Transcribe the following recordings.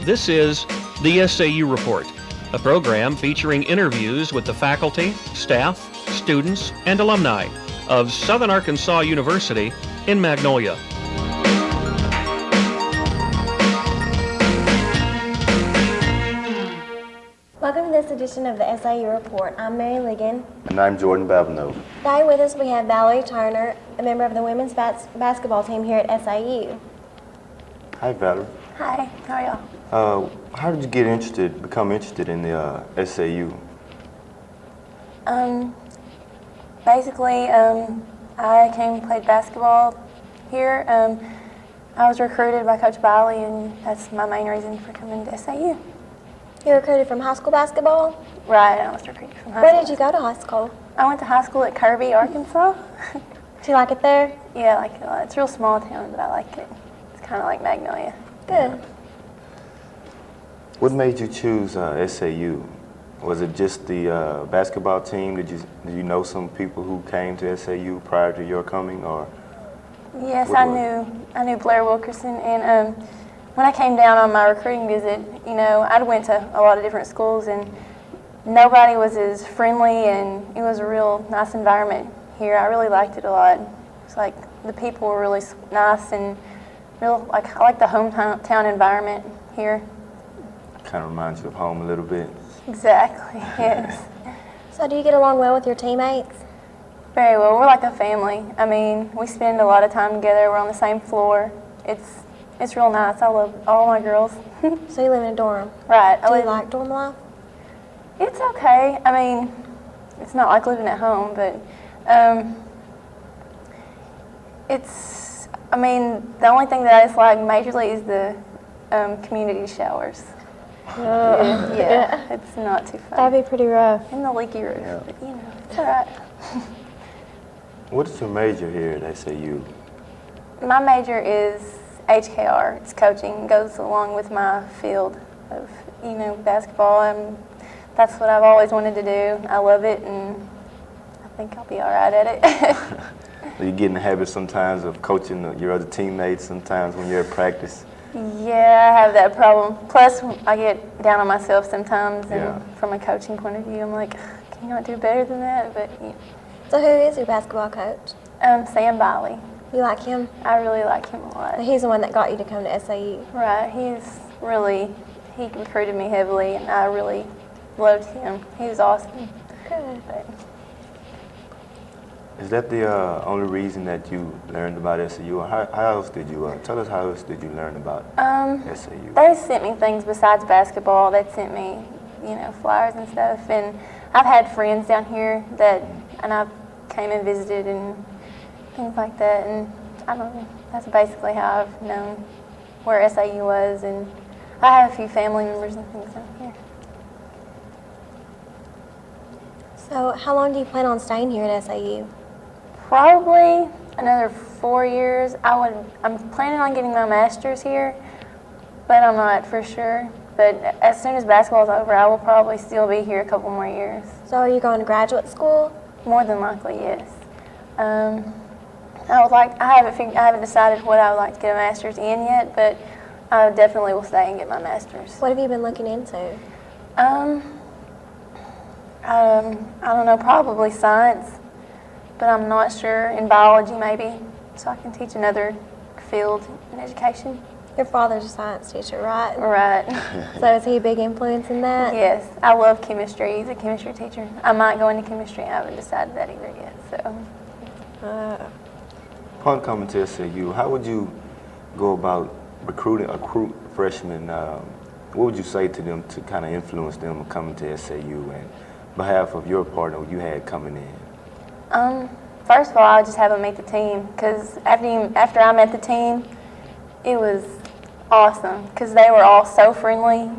This is the SAU Report, a program featuring interviews with the faculty, staff, students, and alumni of Southern Arkansas University in Magnolia. Welcome to this edition of the SAU Report. I'm Mary Ligon. And I'm Jordan Babineaux. Today with us we have Valeri Turner, a member of the women's basketball team here at SAU. Hi, Valerie. Hi, how are y'all? How did you become interested in the SAU? Basically, I came and played basketball here. I was recruited by Coach Babineaux, and that's my main reason for coming to SAU. You were recruited from high school basketball? Right, I was recruited from high school. Where did you go to high school? I went to high school at Kirby, Arkansas. Do you like it there? Yeah, I like it a lot. It's a real small town, but I like it. It's kind of like Magnolia. Good. What made you choose SAU? Was it just the basketball team? Did you know some people who came to SAU prior to your coming, or? Yes, I knew Blair Wilkerson, and when I came down on my recruiting visit, I went to a lot of different schools, and nobody was as friendly, and it was a real nice environment here. I really liked it a lot. It's like the people were really nice and real. I like the hometown environment here. Kind of reminds you of home a little bit. Exactly. Yes. So do you get along well with your teammates? Very well. We're like a family. I mean, we spend a lot of time together. We're on the same floor. It's real nice. I love all my girls. So you live in a dorm? Right. Do you like dorm life? It's okay. I mean, it's not like living at home, but the only thing that I dislike majorly is the community showers. Yeah, it's not too fun. That'd be pretty rough. And the leaky roof, yeah. But it's all right. What is your major here at SAU? My major is HKR. It's coaching. It goes along with my field of, basketball. And that's what I've always wanted to do. I love it, and I think I'll be all right at it. Do you get in the habit sometimes of coaching your other teammates sometimes when you're at practice? Yeah, I have that problem. Plus, I get down on myself sometimes, and from a coaching point of view, I'm like, can you not do better than that? But So who is your basketball coach? Sam Bailey. You like him? I really like him a lot. He's the one that got you to come to SAU. Right. He recruited me heavily, and I really loved him. He was awesome. Good. Is that the only reason that you learned about SAU? Or how else did you, tell us how else did you learn about SAU? They sent me things besides basketball. They sent me, flyers and stuff. And I've had friends down here and I came and visited and things like that. And I don't know, that's basically how I've known where SAU was. And I have a few family members and things down here. So how long do you plan on staying here at SAU? Probably another 4 years. I'm planning on getting my master's here, but I'm not for sure. But as soon as basketball's over, I will probably still be here a couple more years. So are you going to graduate school? More than likely, yes. I haven't decided what I would like to get a master's in yet, but I definitely will stay and get my master's. What have you been looking into? I don't know, probably science, but I'm not sure. In biology, maybe, so I can teach another field in education. Your father's a science teacher, right? Right. So is he a big influence in that? Yes, I love chemistry. He's a chemistry teacher. I might go into chemistry. I haven't decided that either yet. So. Upon coming to SAU, how would you go about recruiting freshmen? What would you say to them to kind of influence them coming to SAU and behalf of your partner you had coming in? First of all, I would just have them meet the team, because after I met the team, it was awesome, because they were all so friendly.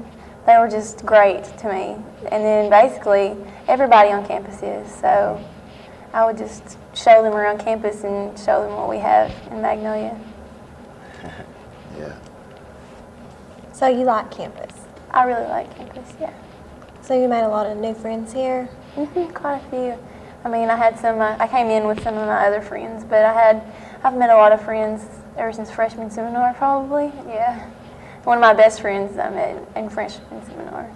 They were just great to me. And then basically everybody on campus is. So I would just show them around campus and show them what we have in Magnolia. Yeah. So you like campus? I really like campus, yeah. So you made a lot of new friends here? Quite a few. I mean, I came in with some of my other friends, but I've met a lot of friends ever since freshman seminar, probably, yeah. one of my best friends I met in freshman seminar.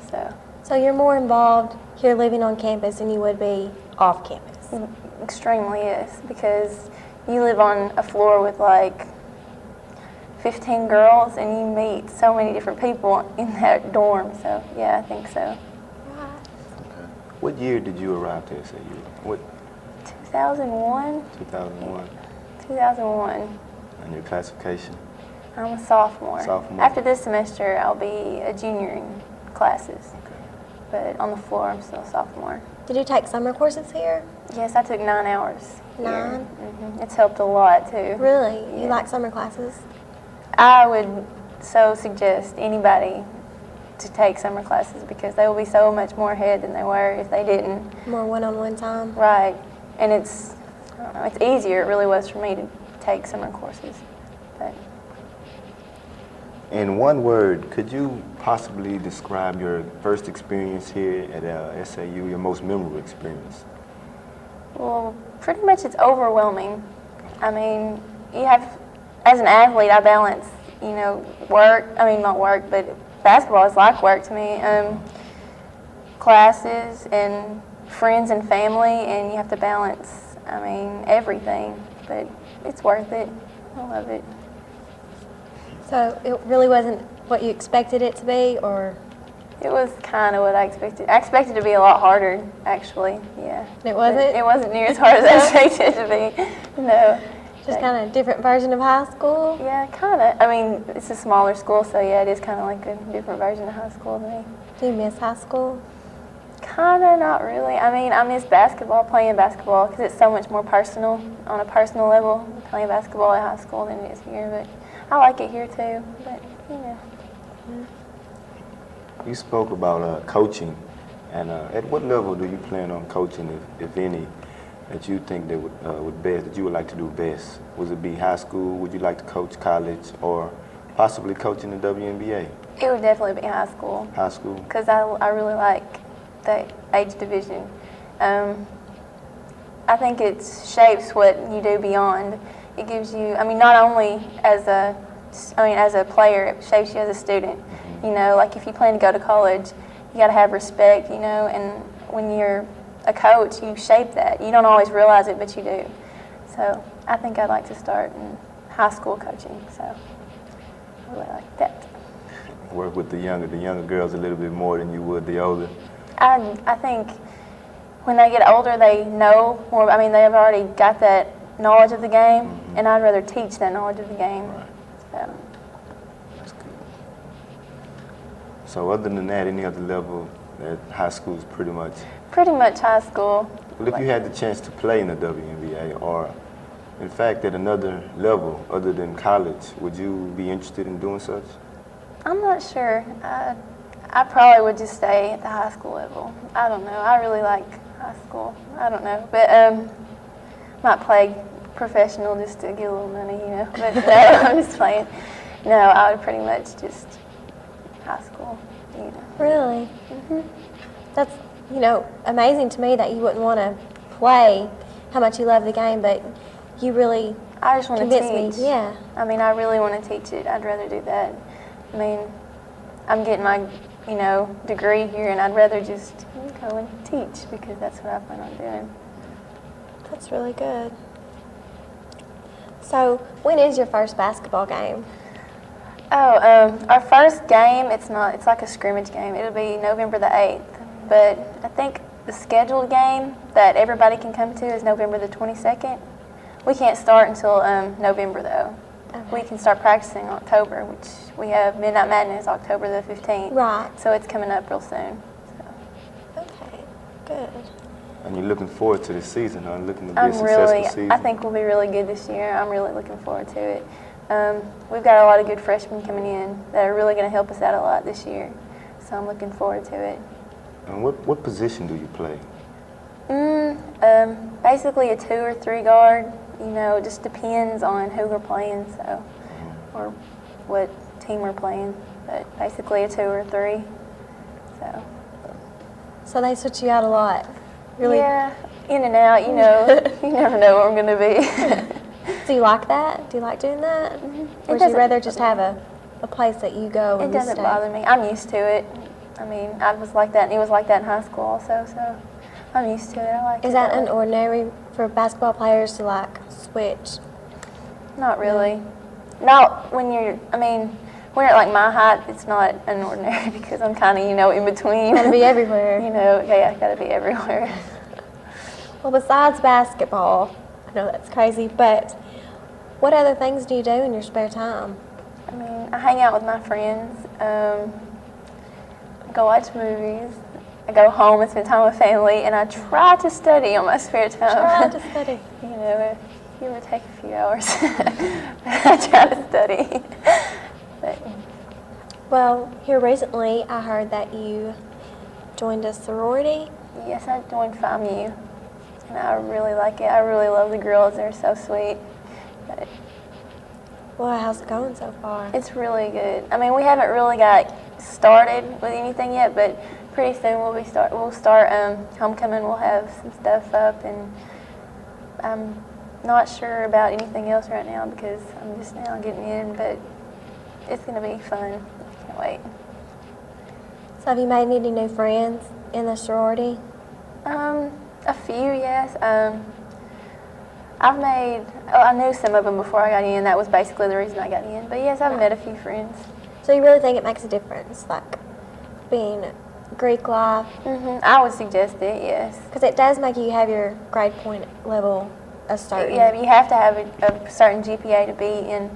So you're more involved here living on campus than you would be off campus? Extremely, yes, because you live on a floor with like 15 girls and you meet so many different people in that dorm. So yeah, I think so. Okay. What year did you arrive to SAU? What? 2001. 2001. 2001. And your classification? I'm a sophomore. Sophomore. After this semester, I'll be a junior in classes. Okay. But on the floor, I'm still a sophomore. Did you take summer courses here? Yes, I took 9 hours. 9? It's helped a lot too. Really? Yeah. You like summer classes? I would so suggest anybody to take summer classes because they will be so much more ahead than they were if they didn't. More one-on-one time? Right. And it's, I don't know, it's easier, it really was for me to take summer courses. But In one word, could you possibly describe your first experience here at SAU, your most memorable experience? well, pretty much it's overwhelming. I mean, you have, as an athlete, I balance, work, not work, but basketball is like work to me. Classes and friends and family, and you have to balance, everything, but it's worth it. I love it. So it really wasn't what you expected it to be, or? It was kind of what I expected. I expected it to be a lot harder, actually, yeah. It wasn't? It wasn't near as hard as I expected it to be, no. Just kind of a different version of high school? Yeah, kind of. It's a smaller school, so yeah, it is kind of like a different version of high school to me. Do you miss high school? Kind of, not really. I miss basketball, playing basketball, because it's so much more personal, on a personal level, playing basketball at high school than it is here, but I like it here too, but, You spoke about coaching, and at what level do you plan on coaching, if any, that you think that that you would like to do best? Would it be high school? Would you like to coach college, or possibly coaching the WNBA? It would definitely be high school. High school. Because I really like the age division. I think it shapes what you do beyond. It gives you, not only as a player, it shapes you as a student. Like if you plan to go to college, you got to have respect, and when you're a coach, you shape that. You don't always realize it, but you do. So I think I'd like to start in high school coaching, so I really like that. Work with the younger girls a little bit more than you would the older. I think when they get older, they know more. They've already got that knowledge of the game, and I'd rather teach that knowledge of the game. Right. So. That's good. So other than that, any other level at high school is pretty much? Pretty much high school. Well, if you had the chance to play in the WNBA, or in fact at another level other than college, would you be interested in doing such? I'm not sure. I probably would just stay at the high school level. I don't know. I really like high school. I don't know. But might play professional just to get a little money, But no, I'm just playing. No, I would pretty much just high school, Really? That's, amazing to me that you wouldn't want to play how much you love the game, but you really I just want to convinced teach. me. Yeah. I really want to teach it. I'd rather do that. I'm getting my, degree here, and I'd rather just go and teach because that's what I plan on doing. That's really good. So, when is your first basketball game? Our first game, it's like a scrimmage game. It'll be November the 8th. But I think the scheduled game that everybody can come to is November the 22nd. We can't start until November, though. Okay. We can start practicing in October, which we have Midnight Madness October the 15th. Right. So it's coming up real soon. So. Okay, good. And you're looking forward to this season, huh? Looking to be a successful season? I think we'll be really good this year. I'm really looking forward to it. We've got a lot of good freshmen coming in that are really going to help us out a lot this year. So I'm looking forward to it. And what position do you play? Basically a 2 or 3 guard. It just depends on who we're playing, so, or what team we're playing. But basically a 2 or 3. So they switch you out a lot. Really? Yeah, in and out. You never know where I'm going to be. Do you like that? Do you like doing that? Or would you doesn't- rather just have a a place that you go It and you doesn't stay? bother me. I'm used to it. I mean, I was like that, and it was like that in high school also, so I'm used to it. I like it. Is that way. unordinary for basketball players to like switch? Not really. Not when you're, I mean, when you're at like my height, it's not unordinary because I'm kind of, in between. Gotta be everywhere. Yeah, gotta be everywhere. Well, besides basketball, I know that's crazy, but what other things do you do in your spare time? I mean, I hang out with my friends, go watch movies, I go home and spend time with family, and I try to study on my spare time. Try to study. It would take a few hours, but I try to study. But, Well, here recently I heard that you joined a sorority. yes, I joined FAMU, and I really like it. I really love the girls. They're so sweet. But Well, how's it going so far? it's really good. I mean, we haven't really got started with anything yet, but pretty soon we'll start homecoming. We'll have some stuff up, and I'm not sure about anything else right now because I'm just now getting in, but it's going to be fun. Can't wait. So have you made any new friends in the sorority? A few, yes. I knew some of them before I got in. That was basically the reason I got in. But yes, I've met a few friends. So you really think it makes a difference, like being Greek life? I would suggest it, yes. Because it does make you have your grade point level a certain. Yeah, you have to have a certain GPA to be in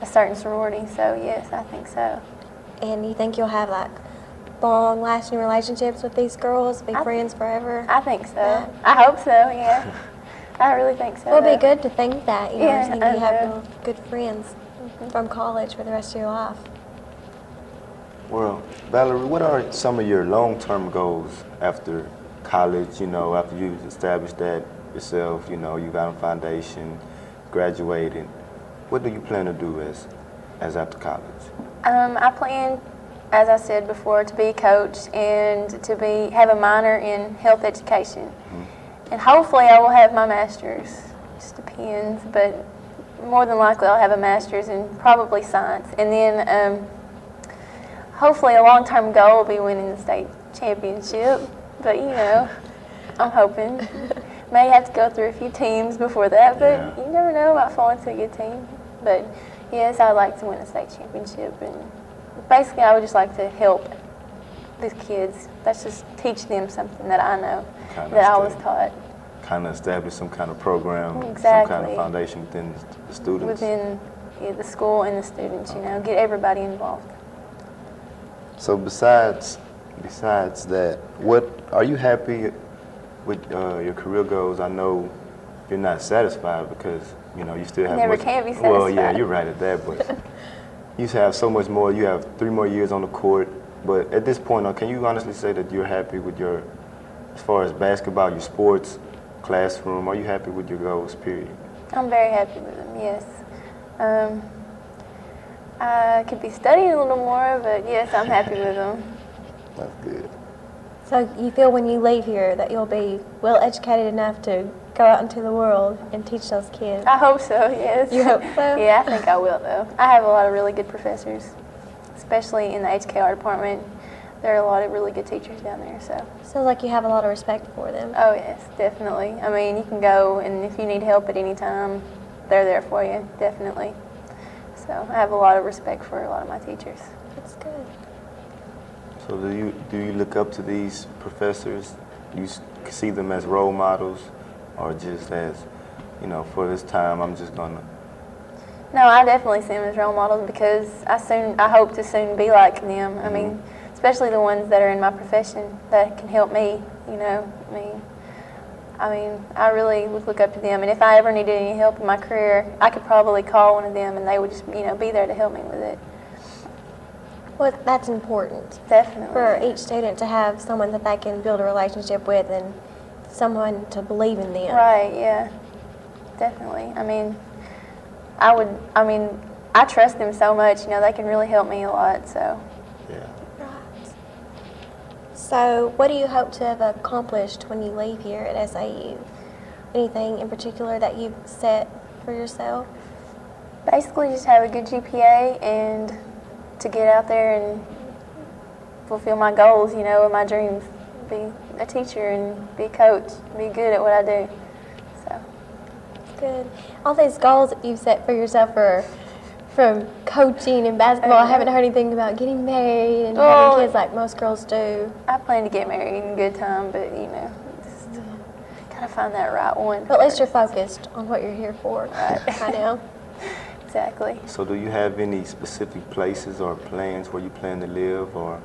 a certain sorority. So yes, I think so. And you think you'll have like long-lasting relationships with these girls, be friends forever? I think so. Yeah. I hope so, yeah. I really think so. Well, it'd be though. good to think that, Yeah, think I you have know. real good friends from college for the rest of your life. Well, Valerie, what are some of your long-term goals after college, after you've established that yourself, you got a foundation, graduated? What do you plan to do as after college? I plan, as I said before, to be a coach and to have a minor in health education. And hopefully I will have my master's. Just depends, but more than likely I'll have a master's in probably science. And then hopefully a long-term goal will be winning the state championship. But I'm hoping. May have to go through a few teams before that, but Yeah. you never know about falling to a good team. But yes, I'd like to win a state championship, and basically I would just like to help the kids. That's just teach them something that I know, Kinda that I was stay- taught Kind of establish some kind of program, some kind Exactly. of foundation within the students. within the school and the students. Get everybody involved. So besides that, what are you happy with your career goals? I know you're not satisfied because you still have Never much. can be Well, yeah, satisfied. you're right at that, but you have so much more. You have 3 more years on the court. But at this point, can you honestly say that you're happy with as far as basketball, your sports, classroom? Are you happy with your goals? Period. I'm very happy with them. Yes. I could be studying a little more, but yes, I'm happy with them. That's good. So you feel when you leave here that you'll be well educated enough to go out into the world and teach those kids? I hope so, yes. You hope so? Yeah, I think I will, though. I have a lot of really good professors, especially in the HKR department. There are a lot of really good teachers down there, so. Sounds like you have a lot of respect for them. Oh, yes, definitely. I mean, you can go, and if you need help at any time, they're there for you, definitely. So I have a lot of respect for a lot of my teachers. That's good. So do you look up to these professors? You see them as role models, or just as, for this time I'm just gonna? No, I definitely see them as role models because I hope to soon be like them. I mean, especially the ones that are in my profession that can help me. I really look up to them, and if I ever needed any help in my career, I could probably call one of them, and they would just, be there to help me with it. Well, that's important Definitely. for each student to have someone that they can build a relationship with and someone to believe in them. Right, yeah. Definitely. I trust them so much, they can really help me a lot, so. Yeah. Right. So what do you hope to have accomplished when you leave here at SAU? Anything in particular that you've set for yourself? Basically just have a good GPA and to get out there and fulfill my goals, you know, and my dreams. Be a teacher and be a coach, be good at what I do. So Good. All these goals that you've set for yourself are from coaching and basketball. I haven't heard anything about getting married and having kids like most girls do. I plan to get married in good time, but you know, just gotta find that right one. But at least you're focused on what you're here for. Right. I know. Exactly. So do you have any specific places or plans where you plan to live, or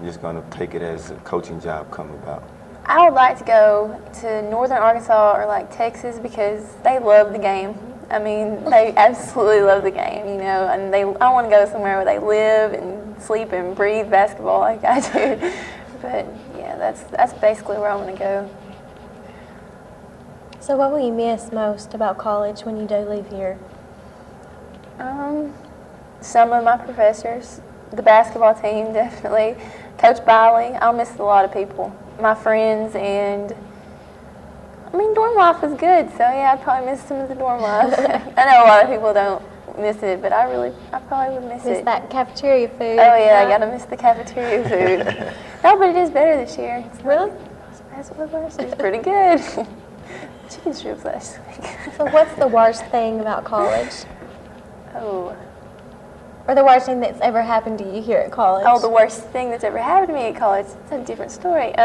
you're just going to take it as a coaching job come about? I would like to go to northern Arkansas or like Texas because they love the game. I mean, they absolutely love the game, you know, and I want to go somewhere where they live and sleep and breathe basketball like I do. But yeah, that's basically where I want to go. So what will you miss most about college when you do leave here? Some of my professors, the basketball team definitely, Coach Baleri. I'll miss a lot of people, my friends, and I mean dorm life was good. So yeah, I'd probably miss some of the dorm life. I know a lot of people don't miss it, but I probably would miss it. That cafeteria food. Oh yeah, I gotta miss the cafeteria food. No, but it is better this year. Really? It's pretty good. Chicken strips last week. So what's the worst thing about college? Oh. Or the worst thing that's ever happened to you here at college? Oh, the worst thing that's ever happened to me at college. It's a different story.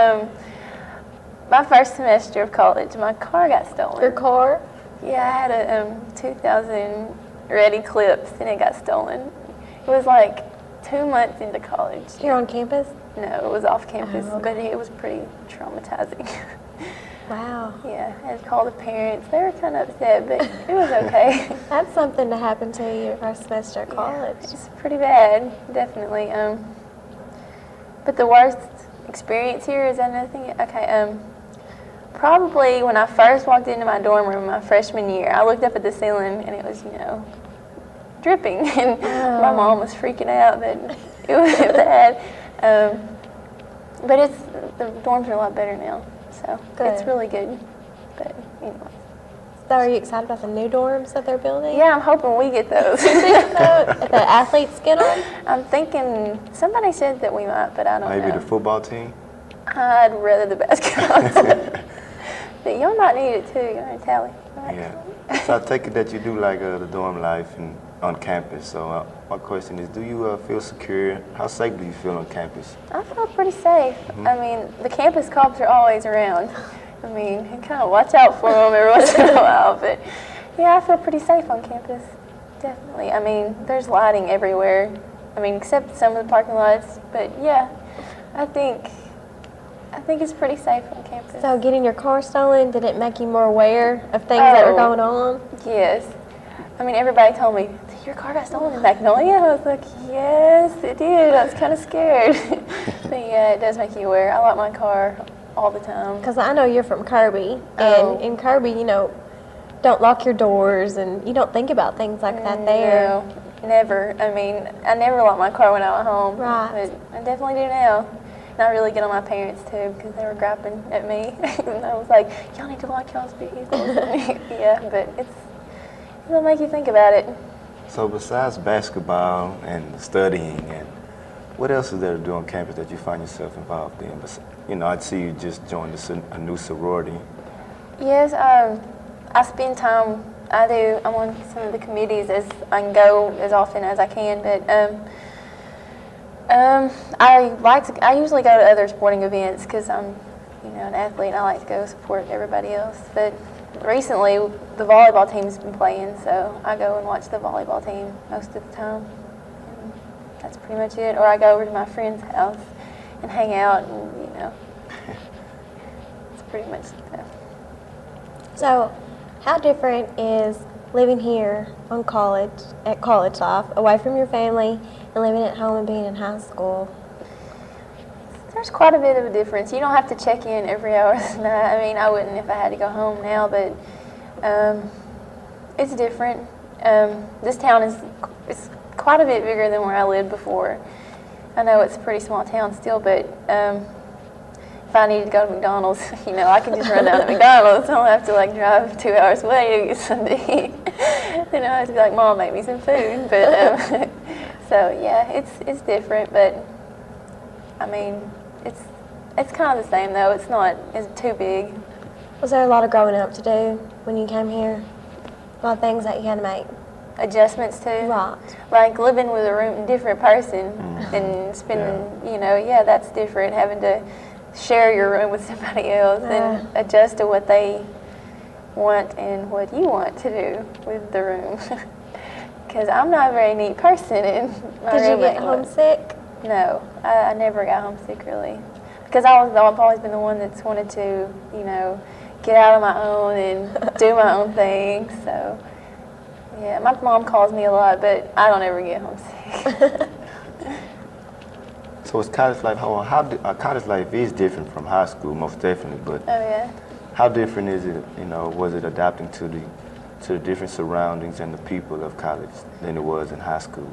My first semester of college, my car got stolen. Your car? Yeah, I had a 2000 Red Eclipse and it got stolen. It was like 2 months into college. Here on campus? No, it was off campus, Oh, okay. but it was pretty traumatizing. Wow. Yeah, I had to call the parents. They were kind of upset, but it was okay. That's something to happen to you your first semester at college. Yeah, it's pretty bad, definitely. But the worst experience here is another thing. Okay, probably when I first walked into my dorm room my freshman year, I looked up at the ceiling and it was, you know, dripping, and my mom was freaking out that it was bad. But the dorms are a lot better now, so it's Good. really good. But anyway. So are you excited about the new dorms that they're building? Yeah, I'm hoping we get those. If the athletes get on? I'm thinking, somebody said that we might, but I don't know. Maybe the football team? I'd rather the basketball team. But y'all might need it too, you're in Tally. Right? Yeah. So I take it that you do like the dorm life and on campus. So my question is, do you feel secure? How safe do you feel on campus? I feel pretty safe. I mean, the campus cops are always around. I mean, you kind of watch out for them every once in a while, but yeah, I feel pretty safe on campus, definitely. I mean, there's lighting everywhere. I mean, except some of the parking lots, but yeah, I think it's pretty safe on campus. So getting your car stolen, did it make you more aware of things that were going on? Yes. I mean, everybody told me, your car got stolen in Magnolia? I was like, yes, it did. I was kind of scared. But yeah, it does make you aware. I lock my car all the time. Because I know you're from Kirby, and in Kirby, you know, don't lock your doors, and you don't think about things like that there. No, never. I mean, I never locked my car when I was home. Right. But I definitely do now. And I really get on my parents too because they were griping at me. And I was like, y'all need to lock y'all's vehicles. Yeah, but it'll make you think about it. So besides basketball and studying, and what else is there to do on campus that you find yourself involved in? You know, I'd see you just joined a new sorority. Yes, I spend time. I'm on some of the committees as I can go as often as I can, but I usually go to other sporting events because I'm, you know, an athlete and I like to go support everybody else. But recently, the volleyball team's been playing, so I go and watch the volleyball team most of the time. And that's pretty much it. Or I go over to my friend's house and hang out, and you know, it's pretty much that. So, how different is living here at college life, away from your family, and living at home and being in high school? There's quite a bit of a difference. You don't have to check in every hour of the night. I mean, I wouldn't if I had to go home now, but it's different. This town is quite a bit bigger than where I lived before. I know it's a pretty small town still, but if I needed to go to McDonald's, you know, I can just run down to McDonald's. I don't have to like drive 2 hours away to get something to eat. You know, I have to be like, Mom, make me some food. But So yeah, it's different, but I mean, it's kind of the same though. It's too big. Was there a lot of growing up to do when you came here? A lot of things that you had to make. Adjustments to, Right. like living with a different person and spending, that's different. Having to share your room with somebody else and adjust to what they want and what you want to do with the room. Because I'm not a very neat person, and my Did you roommate get was. homesick? No, I never got homesick really, because I've always been the one that's wanted to, get out on my own and do my own thing. So, yeah, my mom calls me a lot, but I don't ever get homesick. So it's college life. College life is different from high school, most definitely. But Oh yeah. how different is it? Was it adapting to the different surroundings and the people of college than it was in high school?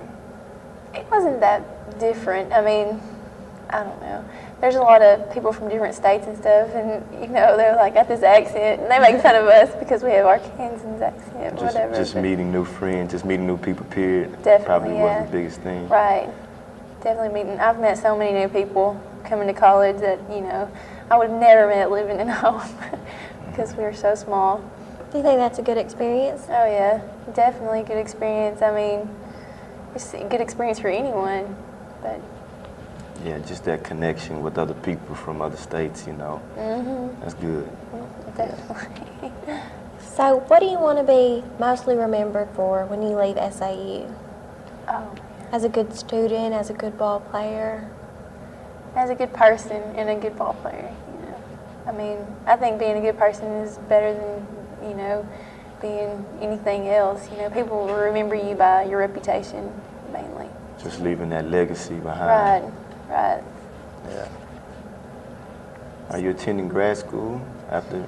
It wasn't that different. I mean, I don't know. There's a lot of people from different states and stuff, and they're like got this accent, and they make fun of us because we have our Kansas accent, whatever. Just meeting new friends, just meeting new people. Period. Definitely, Probably yeah. was the biggest thing. Right. Definitely meeting. I've met so many new people coming to college that I would have never met living at home because we were so small. Do you think that's a good experience? Oh yeah, definitely a good experience. I mean, it's a good experience for anyone, but. Yeah, just that connection with other people from other states, That's good. Definitely. So what do you want to be mostly remembered for when you leave SAU? Oh, As a good student, as a good ball player? as a good person and a good ball player, I mean, I think being a good person is better than, being anything else. People will remember you by your reputation, mainly. Just leaving that legacy behind. Right. Yeah. Are you attending grad school after you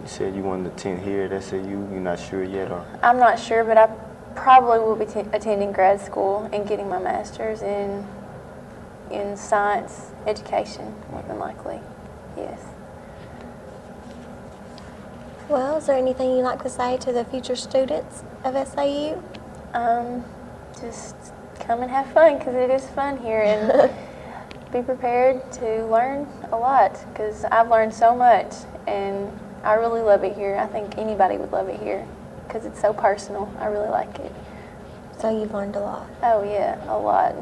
said you wanted to attend here at SAU? You're not sure yet, or? I'm not sure, but I probably will be attending grad school and getting my master's in science education, more than likely. Yes. Well, is there anything you'd like to say to the future students of SAU? Just come and have fun, because it is fun here, and be prepared to learn a lot, because I've learned so much, and I really love it here. I think anybody would love it here, because it's so personal. I really like it. So you've learned a lot. Oh yeah, a lot.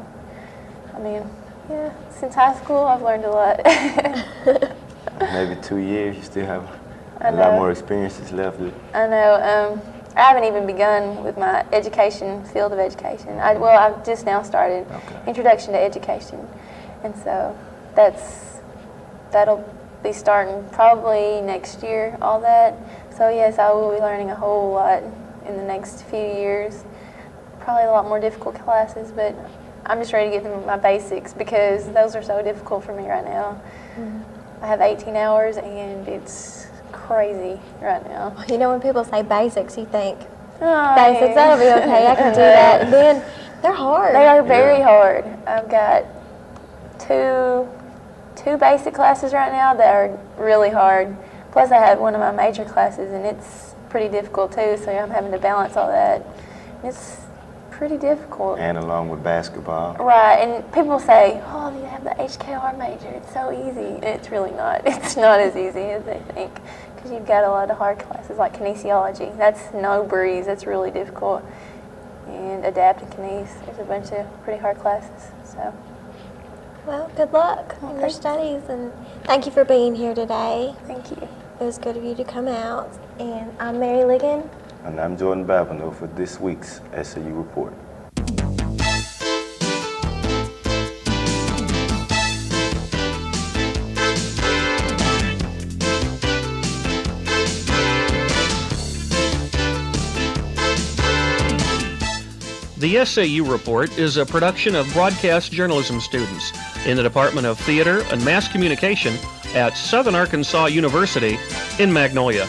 I mean, yeah, since high school I've learned a lot. Maybe 2 years, you still have I a lot know. more experiences left. I know. I haven't even begun with my field of education. I've just now started Introduction to Education, and so that'll be starting probably next year. All that. So yes, I will be learning a whole lot in the next few years. Probably a lot more difficult classes, but I'm just ready to get them my basics, because those are so difficult for me right now. I have 18 hours, and it's crazy right now. When people say basics, you think, Oh, basics, that'll be okay, I can do that. And then they're hard. They are very hard. I've got two basic classes right now that are really hard. Plus I have one of my major classes, and it's pretty difficult too, so I'm having to balance all that. It's pretty difficult. And along with basketball. Right, and people say, oh, you have the HKR major, it's so easy. It's really not. It's not as easy as they think, because you've got a lot of hard classes like kinesiology. That's no breeze, that's really difficult. And adaptive kines, there's a bunch of pretty hard classes. So. Well, good luck in your thanks. studies, and thank you for being here today. Thank you. It was good of you to come out. And I'm Mary Ligon. And I'm Jordan Babineaux for this week's SAU Report. The SAU Report is a production of broadcast journalism students in the Department of Theater and Mass Communication at Southern Arkansas University in Magnolia.